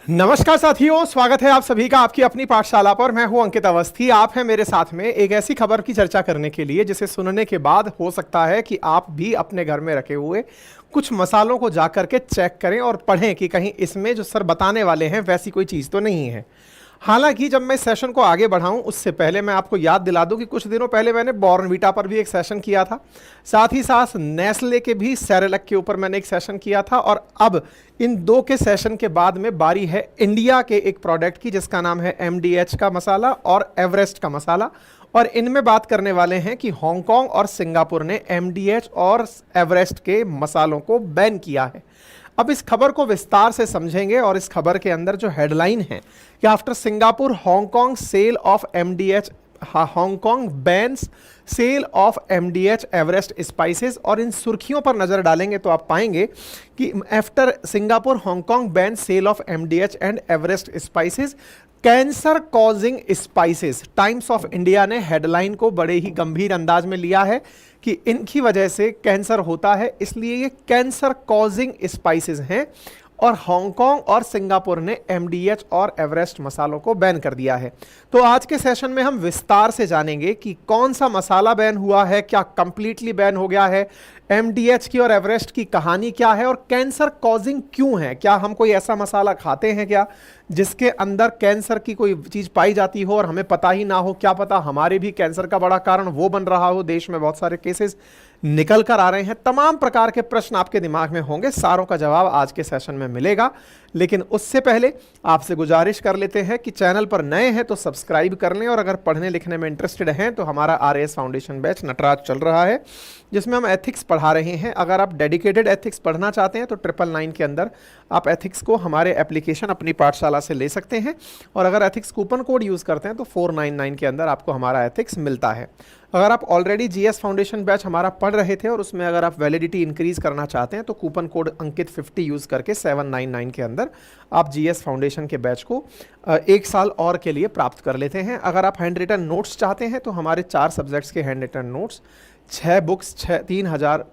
नमस्कार साथियों, स्वागत है आप सभी का आपकी अपनी पाठशाला पर। मैं हूं अंकित अवस्थी। आप हैं मेरे साथ में एक ऐसी खबर की चर्चा करने के लिए जिसे सुनने के बाद हो सकता है कि आप भी अपने घर में रखे हुए कुछ मसालों को जाकर के चेक करें और पढ़ें कि कहीं इसमें जो सर बताने वाले हैं वैसी कोई चीज़ तो नहीं है। हालांकि जब मैं सेशन को आगे बढ़ाऊं उससे पहले मैं आपको याद दिला दूं कि कुछ दिनों पहले मैंने बॉर्नवीटा पर भी एक सेशन किया था, साथ ही साथ नेस्ले के भी सेरेलक के ऊपर मैंने एक सेशन किया था, और अब इन दो के सेशन के बाद में बारी है इंडिया के एक प्रोडक्ट की जिसका नाम है MDH का मसाला और एवरेस्ट का मसाला। और इनमें बात करने वाले हैं कि हांगकांग और सिंगापुर ने MDH और एवरेस्ट के मसालों को बैन किया है। अब इस खबर को विस्तार से समझेंगे और इस खबर के अंदर जो हेडलाइन है कि after Singapore Hong Kong sale of MDH, Hong Kong bans sale of MDH Everest spices, और इन सुर्खियों पर नजर डालेंगे तो आप पाएंगे कि after Singapore Hong Kong ban sale of MDH and Everest spices cancer causing spices. Times of India ने हेडलाइन को बड़े ही गंभीर अंदाज में लिया है कि इनकी वजह से कैंसर होता है, इसलिए ये कैंसर कॉजिंग स्पाइसेस हैं। और हांगकांग और सिंगापुर ने MDH और एवरेस्ट मसालों को बैन कर दिया है। तो आज के सेशन में हम विस्तार से जानेंगे कि कौन सा मसाला बैन हुआ है, क्या कंप्लीटली बैन हो गया है, MDH की और एवरेस्ट की कहानी क्या है, और कैंसर कॉजिंग क्यों है। क्या हम कोई ऐसा मसाला खाते हैं क्या जिसके अंदर कैंसर की कोई चीज़ पाई जाती हो और हमें पता ही ना हो। क्या पता हमारे भी कैंसर का बड़ा कारण वो बन रहा हो। देश में बहुत सारे केसेस निकल कर आ रहे हैं। तमाम प्रकार के प्रश्न आपके दिमाग में होंगे, सारों का जवाब आज के सेशन में मिलेगा। लेकिन उससे पहले आपसे गुजारिश कर लेते हैं कि चैनल पर नए हैं तो सब्सक्राइब कर लें, और अगर पढ़ने लिखने में इंटरेस्टेड हैं तो हमारा RAS फाउंडेशन बैच नटराज चल रहा है जिसमें हम एथिक्स पढ़ा रहे हैं। अगर आप डेडिकेटेड एथिक्स पढ़ना चाहते हैं तो 999 के अंदर आप एथिक्स को हमारे एप्लीकेशन अपनी पाठशाला से ले सकते हैं, और अगर एथिक्स कूपन कोड यूज़ करते हैं तो 499 के अंदर आपको हमारा एथिक्स मिलता है। अगर आप ऑलरेडी GS फाउंडेशन बैच हमारा पढ़ रहे थे और उसमें अगर आप वैलिडिटी इंक्रीज करना चाहते हैं तो कूपन कोड अंकित 50 यूज़ करके 799 के अंदर आप GS फाउंडेशन के बैच को 1 साल और के लिए प्राप्त कर लेते हैं। अगर आप हैंड रिटन नोट्स चाहते हैं तो हमारे 4 सब्जेक्ट्स के hand written notes 6 books 3000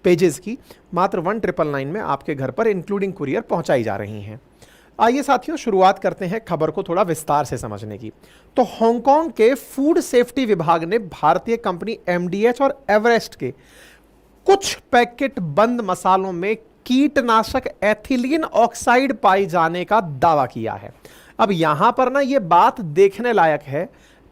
pages की मात्र 1999 में आपके घर पर इंक्लूडिंग कुरियर पहुंचाई जा रही हैं। आइए साथियों, शुरुआत करते हैं खबर को थोड़ा विस्तार से समझने की। तो हांगकांग के फूड सेफ्टी विभाग ने भारतीय कंपनी MDH और एवरेस्ट के कुछ पैकेट बंद मसालों में कीटनाशक एथिलीन ऑक्साइड पाए जाने का दावा किया है। अब यहां पर ना ये बात देखने लायक है।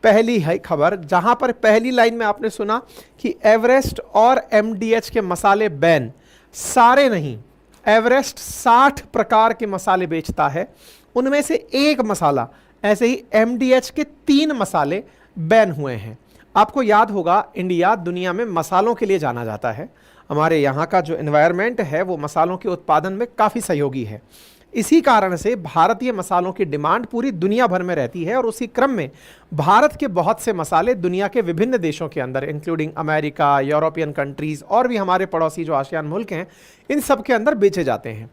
पहली है खबर जहां पर पहली लाइन में आपने सुना कि एवरेस्ट और MDH के मसाले बैन, सारे नहीं, एवरेस्ट 60 प्रकार के मसाले बेचता है, उनमें से एक मसाला, ऐसे ही MDH के 3 मसाले बैन हुए हैं। आपको याद होगा इंडिया दुनिया में मसालों के लिए जाना जाता है। हमारे यहाँ का जो एनवायरनमेंट है वो मसालों के उत्पादन में काफ़ी सहयोगी है। इसी कारण से भारतीय मसालों की डिमांड पूरी दुनिया भर में रहती है, और उसी क्रम में भारत के बहुत से मसाले दुनिया के विभिन्न देशों के अंदर इंक्लूडिंग अमेरिका, यूरोपियन कंट्रीज़ और भी हमारे पड़ोसी जो आसियान मुल्क हैं, इन सब के अंदर बेचे जाते हैं।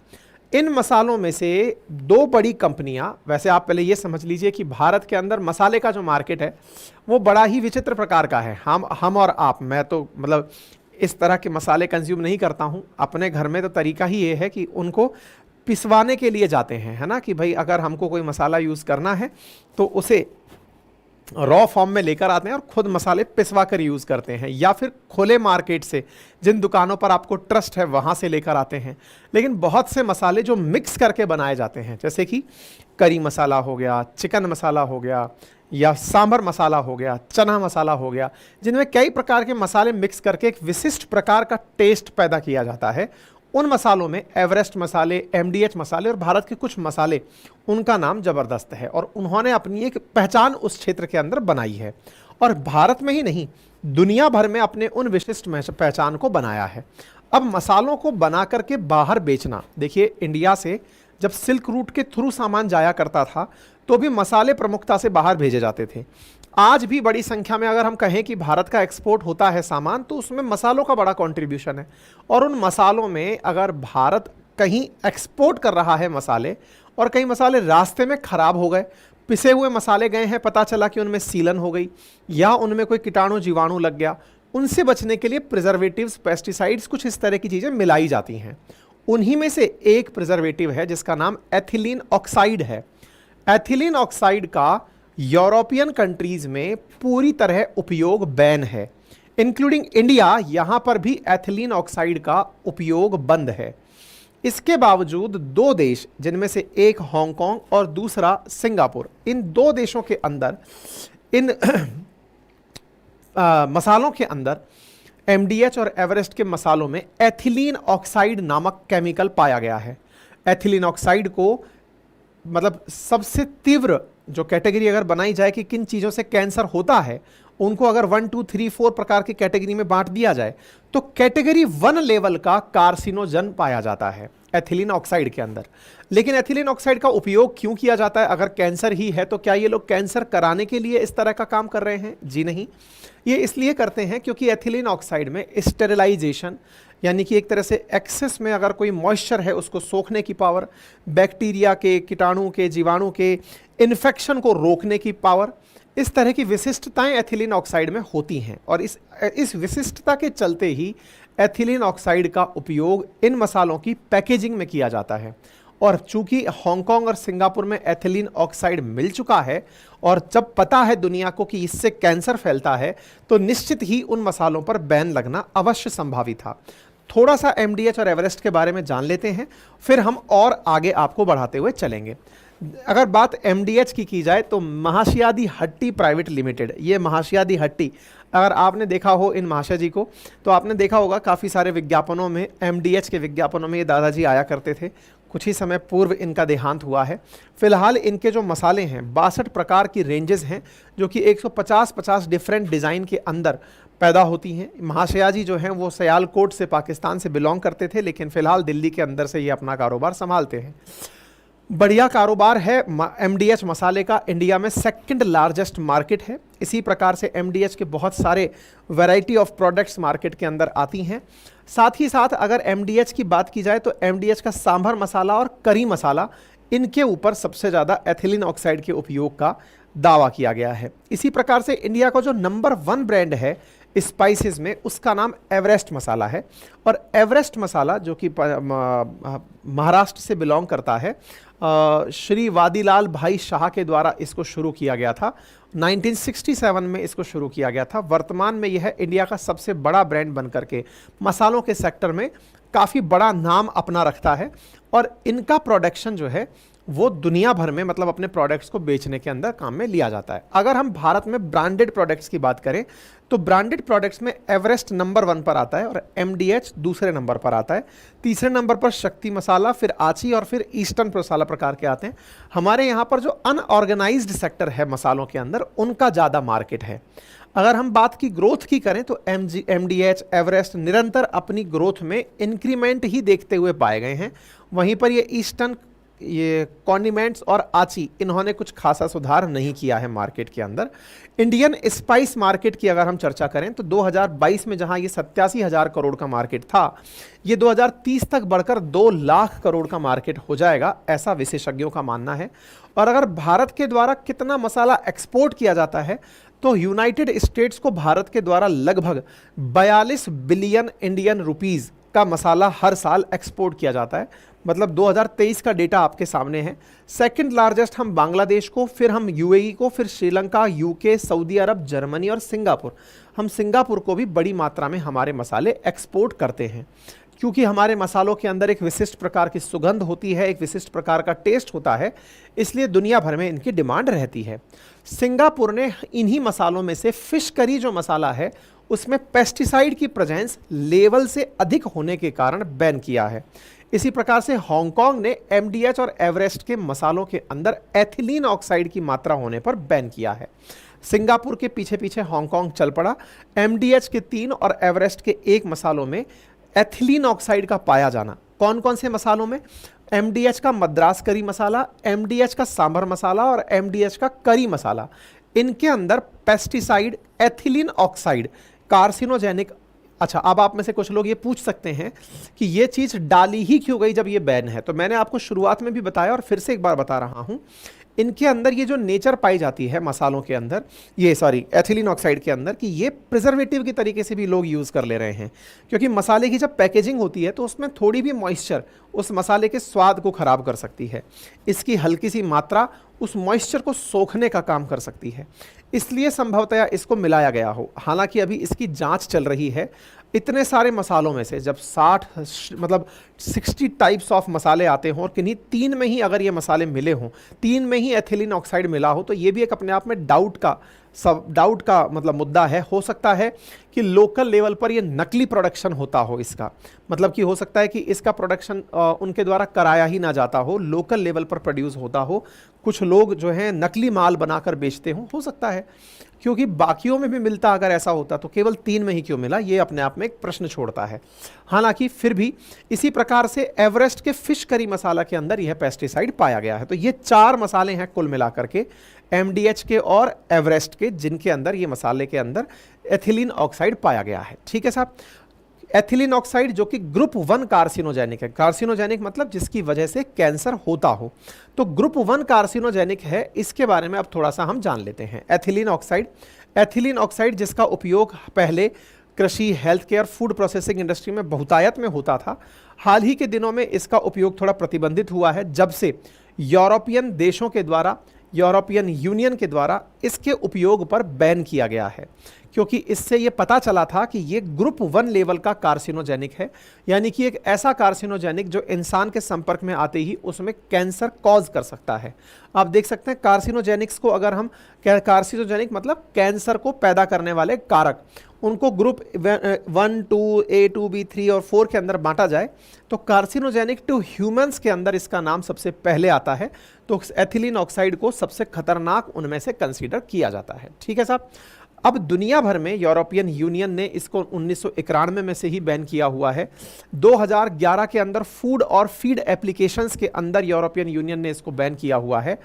इन मसालों में से 2 बड़ी कंपनियां, वैसे आप पहले ये समझ लीजिए कि भारत के अंदर मसाले का जो मार्केट है वो बड़ा ही विचित्र प्रकार का है। हम और आप, मैं तो मतलब इस तरह के मसाले कंज्यूम नहीं करता हूं अपने घर में। तो तरीका ही ये है कि उनको पिसवाने के लिए जाते हैं, है ना, कि भाई अगर हमको कोई मसाला यूज़ करना है तो उसे रॉ फॉर्म में लेकर आते हैं और खुद मसाले पिसवा कर यूज़ करते हैं, या फिर खुले मार्केट से जिन दुकानों पर आपको ट्रस्ट है वहाँ से लेकर आते हैं। लेकिन बहुत से मसाले जो मिक्स करके बनाए जाते हैं, जैसे कि करी मसाला हो गया, चिकन मसाला हो गया, या सांभर मसाला हो गया, चना मसाला हो गया, जिनमें कई प्रकार के मसाले मिक्स करके एक विशिष्ट प्रकार का टेस्ट पैदा किया जाता है। उन मसालों में एवरेस्ट मसाले, MDH मसाले और भारत के कुछ मसाले, उनका नाम ज़बरदस्त है, और उन्होंने अपनी एक पहचान उस क्षेत्र के अंदर बनाई है, और भारत में ही नहीं दुनिया भर में अपने उन विशिष्ट पहचान को बनाया है। अब मसालों को बना करके बाहर बेचना, देखिए इंडिया से जब सिल्क रूट के थ्रू सामान जाया करता था तो भी मसाले प्रमुखता से बाहर भेजे जाते थे। आज भी बड़ी संख्या में अगर हम कहें कि भारत का एक्सपोर्ट होता है सामान, तो उसमें मसालों का बड़ा कंट्रीब्यूशन है। और उन मसालों में अगर भारत कहीं एक्सपोर्ट कर रहा है मसाले, और कई मसाले रास्ते में ख़राब हो गए, पिसे हुए मसाले गए हैं, पता चला कि उनमें सीलन हो गई या उनमें कोई कीटाणु जीवाणु लग गया, उनसे बचने के लिए प्रिजर्वेटिव्स, पेस्टिसाइड्स, कुछ इस तरह की चीज़ें मिलाई जाती हैं। उन्हीं में से एक प्रिजर्वेटिव है जिसका नाम एथिलीन ऑक्साइड है। एथिलीन ऑक्साइड का यूरोपियन कंट्रीज में पूरी तरह उपयोग बैन है, इंक्लूडिंग इंडिया। यहां पर भी एथिलीन ऑक्साइड का उपयोग बंद है। इसके बावजूद दो देश, जिनमें से एक हांगकांग और दूसरा सिंगापुर, इन दो देशों के अंदर इन मसालों के अंदर एमडीएच और एवरेस्ट के मसालों में एथिलीन ऑक्साइड नामक केमिकल पाया गया है। एथिलीन ऑक्साइड को मतलब सबसे तीव्र जो कैटेगरी अगर बनाई जाए कि किन चीज़ों से कैंसर होता है, उनको अगर 1, 2, 3, 4 प्रकार की कैटेगरी में बांट दिया जाए तो कैटेगरी 1 लेवल का कार्सिनोजन पाया जाता है एथिलीन ऑक्साइड के अंदर। लेकिन एथिलीन ऑक्साइड का उपयोग क्यों किया जाता है? अगर कैंसर ही है तो क्या ये लोग कैंसर कराने के लिए इस तरह का काम कर रहे हैं? जी नहीं, ये इसलिए करते हैं क्योंकि एथिलीन ऑक्साइड में स्टेरिलाइजेशन, यानी कि एक तरह से एक्सेस में अगर कोई मॉइस्चर है उसको सोखने की पावर, बैक्टीरिया के, कीटाणु के, जीवाणु के इन्फेक्शन को रोकने की पावर, इस तरह की विशिष्टताएं एथिलीन ऑक्साइड में होती हैं। और इस विशिष्टता के चलते ही एथिलीन ऑक्साइड का उपयोग इन मसालों की पैकेजिंग में किया जाता है। और चूंकि हांगकांग और सिंगापुर में एथिलीन ऑक्साइड मिल चुका है और जब पता है दुनिया को कि इससे कैंसर फैलता है, तो निश्चित ही उन मसालों पर बैन लगना अवश्य संभावित था। थोड़ा सा एमडीएच और एवरेस्ट के बारे में जान लेते हैं, फिर हम और आगे आपको बढ़ाते हुए चलेंगे। अगर बात एमडीएच की जाए तो महाशियादी हट्टी प्राइवेट लिमिटेड, ये महाशियादी हट्टी, अगर आपने देखा हो इन महाशय जी को तो आपने देखा होगा काफ़ी सारे विज्ञापनों में, एमडीएच के विज्ञापनों में ये दादाजी आया करते थे। कुछ ही समय पूर्व इनका देहांत हुआ है। फिलहाल इनके जो मसाले हैं 62 प्रकार की रेंजेस हैं जो कि 150 डिफरेंट डिज़ाइन के अंदर पैदा होती हैं। महाशया जी जो हैं वो सियालकोट से, पाकिस्तान से बिलोंग करते थे, लेकिन फ़िलहाल दिल्ली के अंदर से ये अपना कारोबार संभालते हैं। बढ़िया कारोबार है एमडीएच मसाले का। इंडिया में सेकंड लार्जेस्ट मार्केट है। इसी प्रकार से एमडीएच के बहुत सारे वैरायटी ऑफ प्रोडक्ट्स मार्केट के अंदर आती हैं। साथ ही साथ अगर एमडीएच की बात की जाए तो एमडीएच का सांभर मसाला और करी मसाला, इनके ऊपर सबसे ज़्यादा एथिलीन ऑक्साइड के उपयोग का दावा किया गया है। इसी प्रकार से इंडिया का जो नंबर 1 ब्रांड है स्पाइसेस में, उसका नाम एवरेस्ट मसाला है। और एवरेस्ट मसाला जो कि महाराष्ट्र से बिलोंग करता है, श्री वादीलाल भाई शाह के द्वारा इसको शुरू किया गया था। 1967 में इसको शुरू किया गया था। वर्तमान में यह इंडिया का सबसे बड़ा ब्रांड बनकर के मसालों के सेक्टर में काफ़ी बड़ा नाम अपना रखता है। और इनका प्रोडक्शन जो है वो दुनिया भर में, मतलब अपने प्रोडक्ट्स को बेचने के अंदर काम में लिया जाता है। अगर हम भारत में ब्रांडेड प्रोडक्ट्स की बात करें तो ब्रांडेड प्रोडक्ट्स में एवरेस्ट नंबर 1 पर आता है और एमडीएच दूसरे नंबर पर आता है। तीसरे नंबर पर शक्ति मसाला, फिर आची और फिर ईस्टर्न मसाला प्रकार के आते हैं। हमारे यहाँ पर जो अनऑर्गेनाइज्ड सेक्टर है मसालों के अंदर, उनका ज़्यादा मार्केट है। अगर हम बात की ग्रोथ की करें तो एमडीएच, एवरेस्ट निरंतर अपनी ग्रोथ में इंक्रीमेंट ही देखते हुए पाए गए हैं। वहीं पर ये ईस्टर्न, ये कॉन्डिमेंट्स और आची, इन्होंने कुछ खासा सुधार नहीं किया है मार्केट के अंदर। इंडियन स्पाइस मार्केट की अगर हम चर्चा करें तो 2022 में जहां ये 87,000 करोड़ का मार्केट था, ये 2030 तक बढ़कर 2 लाख करोड़ का मार्केट हो जाएगा, ऐसा विशेषज्ञों का मानना है। और अगर भारत के द्वारा कितना मसाला एक्सपोर्ट किया जाता है तो यूनाइटेड स्टेट्स को भारत के द्वारा लगभग 42 बिलियन इंडियन रुपीज़ का मसाला हर साल एक्सपोर्ट किया जाता है। मतलब 2023 का डेटा आपके सामने है। सेकंड लार्जेस्ट हम बांग्लादेश को, फिर हम यूएई को, फिर श्रीलंका, यूके, सऊदी अरब, जर्मनी और सिंगापुर। हम सिंगापुर को भी बड़ी मात्रा में हमारे मसाले एक्सपोर्ट करते हैं, क्योंकि हमारे मसालों के अंदर एक विशिष्ट प्रकार की सुगंध होती है, एक विशिष्ट प्रकार का टेस्ट होता है, इसलिए दुनिया भर में इनकी डिमांड रहती है। सिंगापुर ने इन्हीं मसालों में से फिश करी जो मसाला है उसमें पेस्टिसाइड की प्रेजेंस लेवल से अधिक होने के कारण बैन किया है। इसी प्रकार से हांगकांग ने एमडीएच और एवरेस्ट के मसालों के अंदर एथिलीन ऑक्साइड की मात्रा होने पर बैन किया है। सिंगापुर के पीछे पीछे हांगकांग चल पड़ा। एमडीएच के 3 और एवरेस्ट के 1 मसालों में एथिलीन ऑक्साइड का पाया जाना। कौन कौन से मसालों में? एमडीएच का मद्रास करी मसाला, एमडीएच का सांभर मसाला और एमडीएच का करी मसाला। इनके अंदर पेस्टिसाइड, एथिलीन ऑक्साइड, कार्सिनोजेनिक। अच्छा, अब आप में से कुछ लोग ये पूछ सकते हैं कि ये चीज़ डाली ही क्यों गई जब ये बैन है। तो मैंने आपको शुरुआत में भी बताया और फिर से एक बार बता रहा हूँ, इनके अंदर ये जो नेचर पाई जाती है मसालों के अंदर, ये सॉरी एथिलीन ऑक्साइड के अंदर, कि ये प्रिजर्वेटिव की तरीके से भी लोग यूज़ कर ले रहे हैं। क्योंकि मसाले की जब पैकेजिंग होती है तो उसमें थोड़ी भी मॉइस्चर उस मसाले के स्वाद को ख़राब कर सकती है। इसकी हल्की सी मात्रा उस मॉइस्चर को सोखने का काम कर सकती है, इसलिए संभवतया इसको मिलाया गया हो। हालांकि अभी इसकी जांच चल रही है। इतने सारे मसालों में से जब 60 टाइप्स ऑफ मसाले आते हों और किन्हीं 3 में ही अगर ये मसाले मिले हों, 3 में ही एथिलीन ऑक्साइड मिला हो, तो ये भी एक अपने आप में डाउट का मतलब मुद्दा है। हो सकता है कि लोकल लेवल पर ये नकली प्रोडक्शन होता हो इसका, मतलब कि हो सकता है कि इसका प्रोडक्शन उनके द्वारा कराया ही ना जाता हो, लोकल लेवल पर प्रोड्यूस होता हो। कुछ लोग जो हैं नकली माल बनाकर बेचते हों, हो सकता है, क्योंकि बाकियों में भी मिलता अगर ऐसा होता तो केवल 3 में ही क्यों मिला, ये अपने आप में एक प्रश्न छोड़ता है। हालांकि फिर भी इसी प्रकार से एवरेस्ट के फिश करी मसाला के अंदर यह पेस्टिसाइड पाया गया है। तो ये 4 मसाले हैं कुल मिलाकर के, एमडीएच के और एवरेस्ट के, जिनके अंदर ये मसाले के अंदर एथिलीन ऑक्साइड पाया गया है। ठीक है साहब। एथिलीन ऑक्साइड जो कि ग्रुप 1 कार्सिनोजेनिक है, कार्सिनोजेनिक मतलब जिसकी वजह से कैंसर होता हो, तो ग्रुप 1 कार्सिनोजेनिक है। इसके बारे में अब थोड़ा सा हम जान लेते हैं। एथिलीन ऑक्साइड जिसका उपयोग पहले कृषि, health care, food processing industry में बहुतायत में होता था। हाल ही के दिनों में इसका उपयोग थोड़ा प्रतिबंधित हुआ है, जब से यूरोपियन देशों के द्वारा, यूरोपियन यूनियन के द्वारा इसके उपयोग पर बैन किया गया है। क्योंकि इससे ये पता चला था कि ये ग्रुप 1 लेवल का कार्सिनोजेनिक है, यानी कि एक ऐसा कार्सिनोजेनिक जो इंसान के संपर्क में आते ही उसमें कैंसर कॉज कर सकता है। आप देख सकते हैं कार्सिनोजेनिक्स को, अगर हम कार्सिनोजेनिक मतलब कैंसर को पैदा करने वाले कारक, उनको ग्रुप 1, 2, A, 2, B, 3 और 4 के अंदर बांटा जाए तो कार्सिनोजेनिक टू ह्यूमंस के अंदर इसका नाम सबसे पहले आता है। तो एथिलीन ऑक्साइड को सबसे खतरनाक उनमें से कंसीडर किया जाता है। ठीक है साहब। अब दुनिया भर में यूरोपियन यूनियन ने इसको 1991 में से ही बैन किया हुआ है। 2011 के अंदर फूड और फीड एप्लीकेशंस के अंदर यूरोपियन यूनियन ने इसको बैन किया हुआ है।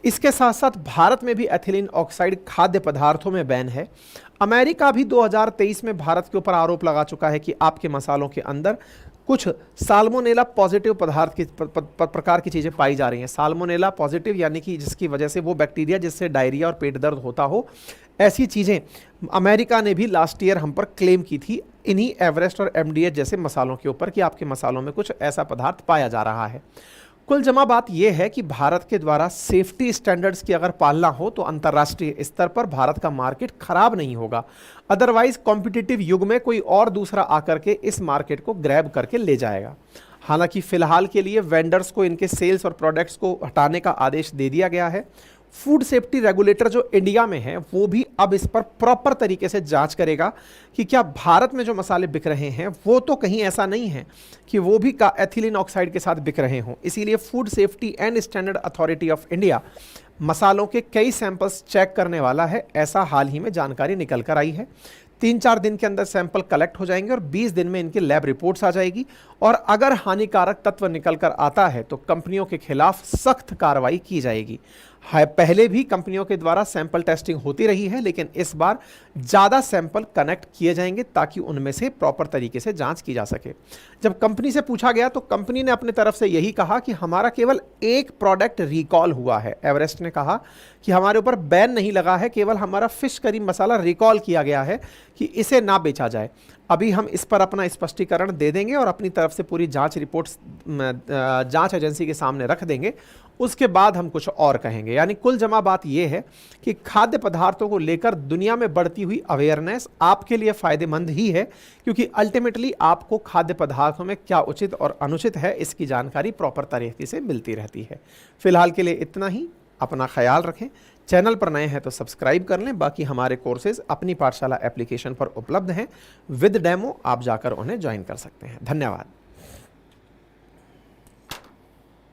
इसके साथ साथ भारत में भी एथिलीन ऑक्साइड खाद्य पदार्थों में बैन है। अमेरिका भी 2023 में भारत के ऊपर आरोप लगा चुका है कि आपके मसालों के अंदर कुछ साल्मोनेला पॉजिटिव पदार्थ की प्रकार की चीज़ें पाई जा रही हैं। साल्मोनेला पॉजिटिव यानी कि जिसकी वजह से वो बैक्टीरिया जिससे डायरिया और पेट दर्द होता हो, ऐसी चीज़ें अमेरिका ने भी लास्ट ईयर हम पर क्लेम की थी इन्हीं एवरेस्ट और एमडीएच जैसे मसालों के ऊपर कि आपके मसालों में कुछ ऐसा पदार्थ पाया जा रहा है। कुल जमा बात यह है कि भारत के द्वारा सेफ्टी स्टैंडर्ड्स की अगर पालना हो तो अंतर्राष्ट्रीय स्तर पर भारत का मार्केट खराब नहीं होगा। अदरवाइज कॉम्पिटिटिव युग में कोई और दूसरा आकर के इस मार्केट को ग्रैब करके ले जाएगा। हालांकि फिलहाल के लिए वेंडर्स को इनके सेल्स और प्रोडक्ट्स को हटाने का आदेश दे दिया गया है। फूड सेफ्टी रेगुलेटर जो इंडिया में है वो भी अब इस पर प्रॉपर तरीके से जांच करेगा कि क्या भारत में जो मसाले बिक रहे हैं वो तो कहीं ऐसा नहीं है कि वो भी एथिलीन ऑक्साइड के साथ बिक रहे हों। इसीलिए food safety and standard authority of India मसालों के कई सैंपल्स चेक करने वाला है, ऐसा हाल ही में जानकारी निकल कर आई है। 3-4 दिन के अंदर सैंपल कलेक्ट हो जाएंगे और 20 दिन में इनकी लैब रिपोर्ट्स आ जाएगी और अगर हानिकारक तत्व निकल कर आता है तो कंपनियों के खिलाफ सख्त कार्रवाई की जाएगी। पहले भी कंपनियों के द्वारा सैंपल टेस्टिंग होती रही है, लेकिन इस बार ज़्यादा सैंपल कनेक्ट किए जाएंगे ताकि उनमें से प्रॉपर तरीके से जांच की जा सके। जब कंपनी से पूछा गया तो कंपनी ने अपने तरफ से यही कहा कि हमारा केवल एक प्रोडक्ट रिकॉल हुआ है। एवरेस्ट ने कहा कि हमारे ऊपर बैन नहीं लगा है, केवल हमारा फिश करी मसाला रिकॉल किया गया है कि इसे ना बेचा जाए। अभी हम इस पर अपना स्पष्टीकरण दे देंगे और अपनी तरफ से पूरी जांच रिपोर्ट्स जांच एजेंसी के सामने रख देंगे, उसके बाद हम कुछ और कहेंगे। यानी कुल जमा बात यह है कि खाद्य पदार्थों को लेकर दुनिया में बढ़ती हुई अवेयरनेस आपके लिए फ़ायदेमंद ही है, क्योंकि अल्टीमेटली आपको खाद्य पदार्थों में क्या उचित और अनुचित है इसकी जानकारी प्रॉपर तरीके से मिलती रहती है। फिलहाल के लिए इतना ही। अपना ख्याल रखें। चैनल पर नए हैं तो सब्सक्राइब कर लें। बाकी हमारे कोर्सेज अपनी पाठशाला एप्लीकेशन पर उपलब्ध हैं विद डेमो, आप जाकर उन्हें ज्वाइन कर सकते हैं। धन्यवाद।